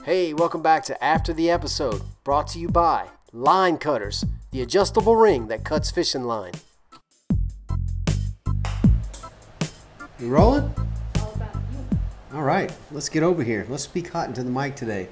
Hey, welcome back to After the Episode, brought to you by Line Cutters, the adjustable ring that cuts fishing line. You rolling? All about you. All right, let's get over here. Let's speak hot into the mic today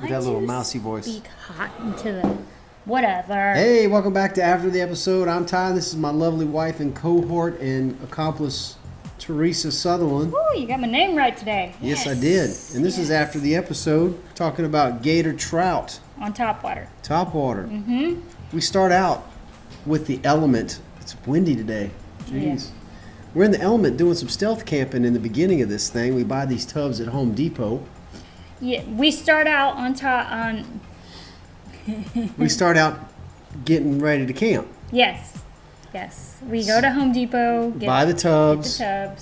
with that little mousy voice. Speak hot into the whatever. Hey, welcome back to After the Episode. I'm Ty. This is my lovely wife and cohort and accomplice, Teresa Sutherland. Ooh, you got my name right today. Yes, I did. And this is After the Episode, talking about gator trout. On Topwater. Topwater. Mm-hmm. We start out with the element. It's windy today. Jeez. Yeah. We're in the element doing some stealth camping in the beginning of this thing. We buy these tubs at Home Depot. Yeah, we start out on top on. We start out getting ready to camp. Yes. We go to Home Depot. Buy the tubs. Get the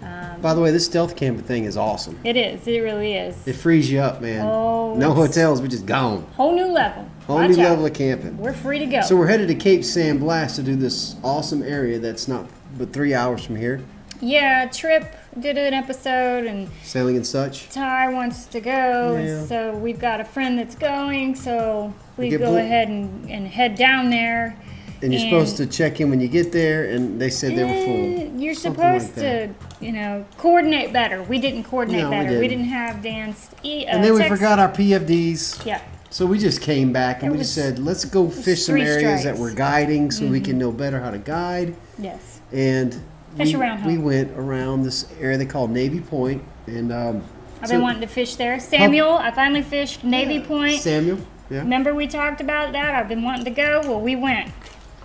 tubs. By the way, this stealth camping thing is awesome. It is. It really is. It frees you up, man. Oh, no hotels. We're just gone. Whole new level. Whole Watch new out. level of camping. We're free to go. So we're headed to Cape San Blas to do this awesome area that's not but 3 hours from here. Yeah, Trip did an episode and Sailing and such. Ty wants to go, Yeah. and so we've got a friend that's going, so we Get go booked. ahead and head down there. And you're supposed to check in when you get there, and they said they were full. You're Something supposed like to, coordinate better. We didn't coordinate No, we better. We didn't. didn't have Dan's And then we text. forgot our PFDs. Yeah. So we just came back and It we was- just said, let's go fish some 3 areas that strikes. we're guiding so we can know better how to guide. Yes. And Fish around we home. went around this area they call Navy Point. And I've so- been wanting to fish there. Samuel, I finally fished Navy Point. Samuel, yeah. Remember we talked about that? I've been wanting to go. Well, we went.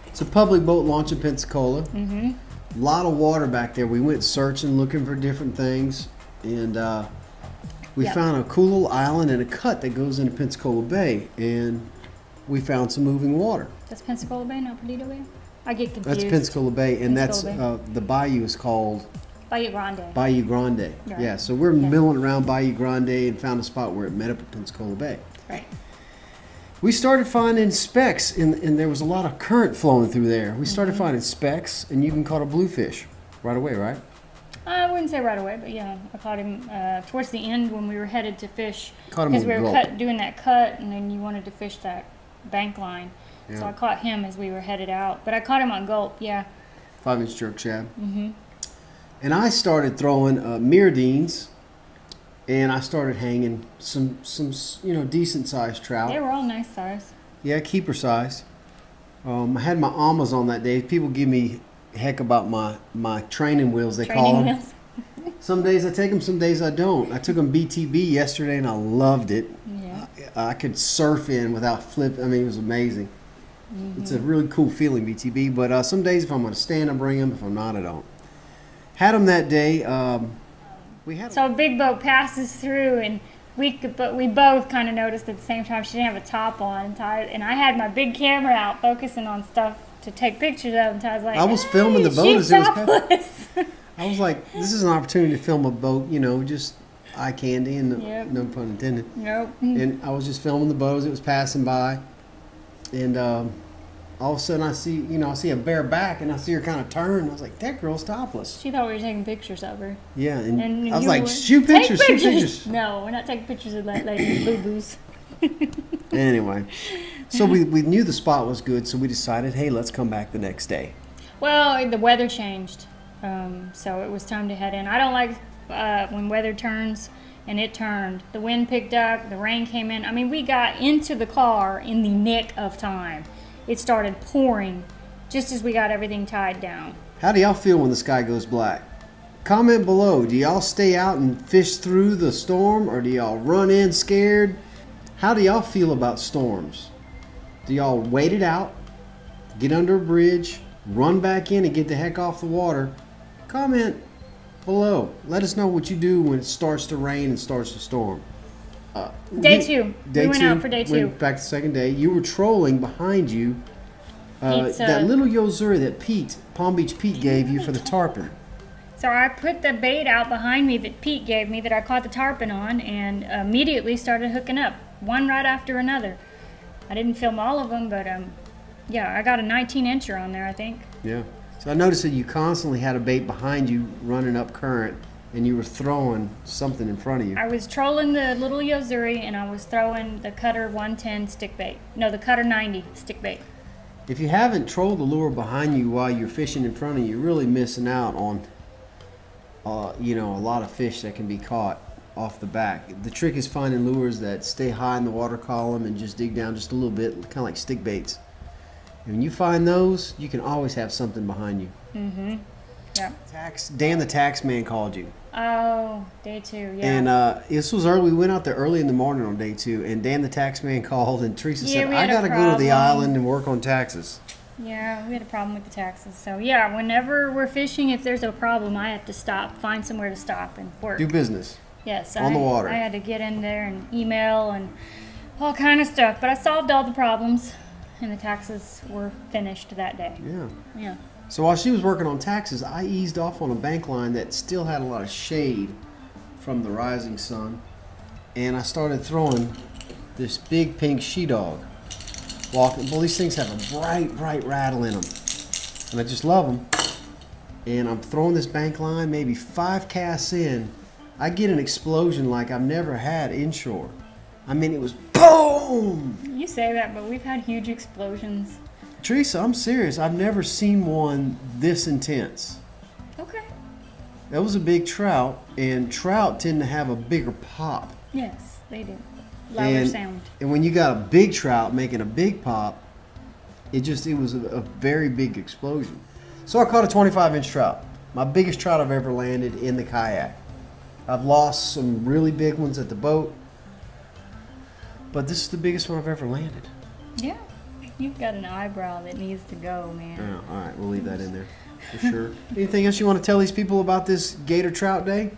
It's a public boat launch in Pensacola. Mm-hmm. A lot of water back there. We went searching, looking for different things. And we Yep. found a cool little island and a cut that goes into Pensacola Bay. And we found some moving water. That's Pensacola Bay, not Perdido Bay? I get confused. That's Pensacola Bay, and Pensacola that's the bayou is called Bayou Grande. Bayou Grande. Right. Yeah, so we're milling around Bayou Grande and found a spot where it met up at Pensacola Bay. Right. We started finding specks, and there was a lot of current flowing through there. We started finding specks, and you even caught a bluefish right away, right? I wouldn't say right away, but yeah, I caught him towards the end when we were headed to fish. Caught him Because on we were gulp. doing that cut, and then you wanted to fish that bank line. So Yeah. I caught him as we were headed out. But I caught him on gulp, yeah. 5-inch jerk shad. Mm-hmm. And I started throwing Myrdines, and I started hanging some decent sized trout. They were all nice size. Yeah, keeper size. I had my Almas on that day. People give me heck about my training wheels, they call Training them. wheels. Some days I take them, some days I don't. I took them BTB yesterday and I loved it. Yeah. I could surf in without flip. I mean, it was amazing. It's a really cool feeling, BTB. But some days if I'm going to stand, I bring them. If I'm not, I don't. Had them that day. We had So a big boat passes through, and we both kind of noticed at the same time she didn't have a top on. And I had my big camera out focusing on stuff to take pictures of, and Ty's like, I was filming the boat she's as it was topless. I was like, this is an opportunity to film a boat, just eye candy and Yep. no pun intended. Nope. And I was just filming the boat as it was passing by, and all of a sudden I see a bare back, and I see her kind of turn. I was like, that girl's topless. She thought we were taking pictures of her. Yeah, and And I was you like, were- shoot Take pictures, shoot pictures. No, we're not taking pictures of that lady's boo-boos. Anyway, so we knew the spot was good, so we decided, hey, let's come back the next day. Well, the weather changed, so it was time to head in. I don't like when weather turns, and it turned. The wind picked up, the rain came in. I mean, we got into the car in the nick of time. It started pouring just as we got everything tied down. How do y'all feel when the sky goes black? Comment below. Do y'all stay out and fish through the storm, or do y'all run in scared? How do y'all feel about storms? Do y'all wait it out, get under a bridge, run back in and get the heck off the water? Comment below. Let us know what you do when it starts to rain and starts to storm. Day two. Day We went two, out for day two. Went back the second day. You were trolling behind you. It's, that little Yozuri that Palm Beach Pete gave you for the tarpon. So I put the bait out behind me that Pete gave me that I caught the tarpon on, and immediately started hooking up, one right after another. I didn't film all of them, but yeah, I got a 19-incher on there, I think. Yeah. So I noticed that you constantly had a bait behind you running up current, and you were throwing something in front of you. I was trolling the little Yozuri, and I was throwing the Cutter 110 stick bait. No, the Cutter 90 stick bait. If you haven't trolled the lure behind you while you're fishing in front of you, you're really missing out on, you know, a lot of fish that can be caught off the back. The trick is finding lures that stay high in the water column and just dig down just a little bit, kind of like stick baits. And when you find those, you can always have something behind you. Mm-hmm. Yeah. Dan the tax man called you. Oh, day 2, yeah. And this was early. We went out there early in the morning on day 2, and Dan the tax man called, and Teresa said, I got to go to the island and work on taxes. Yeah, we had a problem with the taxes. So, yeah, whenever we're fishing, if there's a problem, I have to stop, find somewhere to stop and work. Do business. Yes. On the water. I had to get in there and email and all kind of stuff. But I solved all the problems, and the taxes were finished that day. Yeah. Yeah. So while she was working on taxes, I eased off on a bank line that still had a lot of shade from the rising sun, and I started throwing this big pink she-dog. Well, these things have a bright rattle in them, and I just love them. And I'm throwing this bank line, maybe 5 casts in, I get an explosion like I've never had inshore. I mean, it was boom! You say that, but we've had huge explosions. Teresa, I'm serious. I've never seen one this intense. Okay. That was a big trout, and trout tend to have a bigger pop. Yes, they do. Louder sound. And when you got a big trout making a big pop, it was a very big explosion. So I caught a 25-inch trout. My biggest trout I've ever landed in the kayak. I've lost some really big ones at the boat, but this is the biggest one I've ever landed. Yeah. You've got an eyebrow that needs to go, man. Yeah, all right, we'll leave that in there for sure. Anything else you want to tell these people about this Gator Trout Day?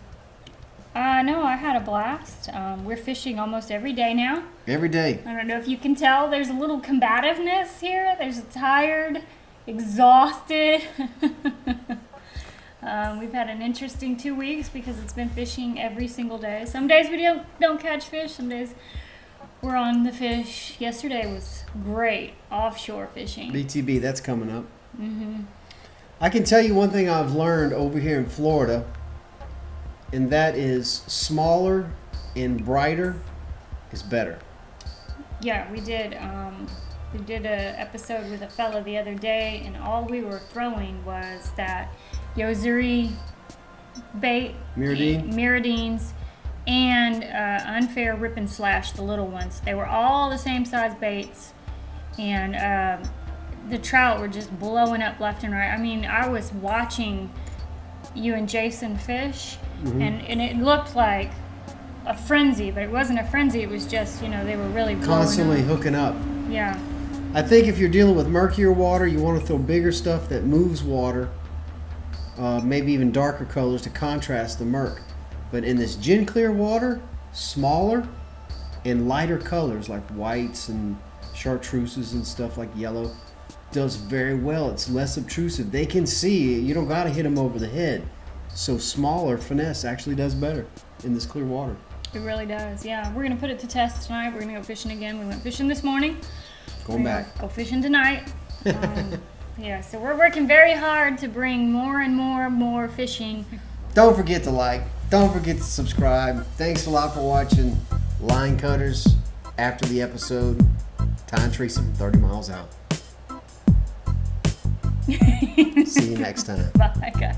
No, I had a blast. We're fishing almost every day now. Every day. I don't know if you can tell, there's a little combativeness here. There's a tired, exhausted. We've had an interesting 2 weeks because it's been fishing every single day. Some days we don't catch fish. Some days we're on the fish. Yesterday was great offshore fishing. BTB, that's coming up. Mm-hmm. I can tell you one thing I've learned over here in Florida, and that is smaller and brighter is better. Yeah, we did an episode with a fella the other day, and all we were throwing was that Yozuri bait, Miradines, and Unfair Rip and Slash, the little ones. They were all the same size baits, and the trout were just blowing up left and right. I mean, I was watching you and Jason fish, and it looked like a frenzy, but it wasn't a frenzy. It was just, you know, they were really constantly hooking up. Yeah. I think if you're dealing with murkier water, you want to throw bigger stuff that moves water, maybe even darker colors to contrast the murk. But in this gin clear water, smaller and lighter colors like whites and chartreuses and stuff like yellow does very well. It's less obtrusive. They can see. You don't got to hit them over the head. So smaller finesse actually does better in this clear water. It really does. Yeah, we're going to put it to test tonight. We're going to go fishing again. We went fishing this morning. Going back. Go fishing tonight. Yeah, so we're working very hard to bring more and more fishing. Don't forget to like. Don't forget to subscribe. Thanks a lot for watching Line Cutters after the episode. Ty and Teresa from 30 Miles Out. See you next time. Bye, guys.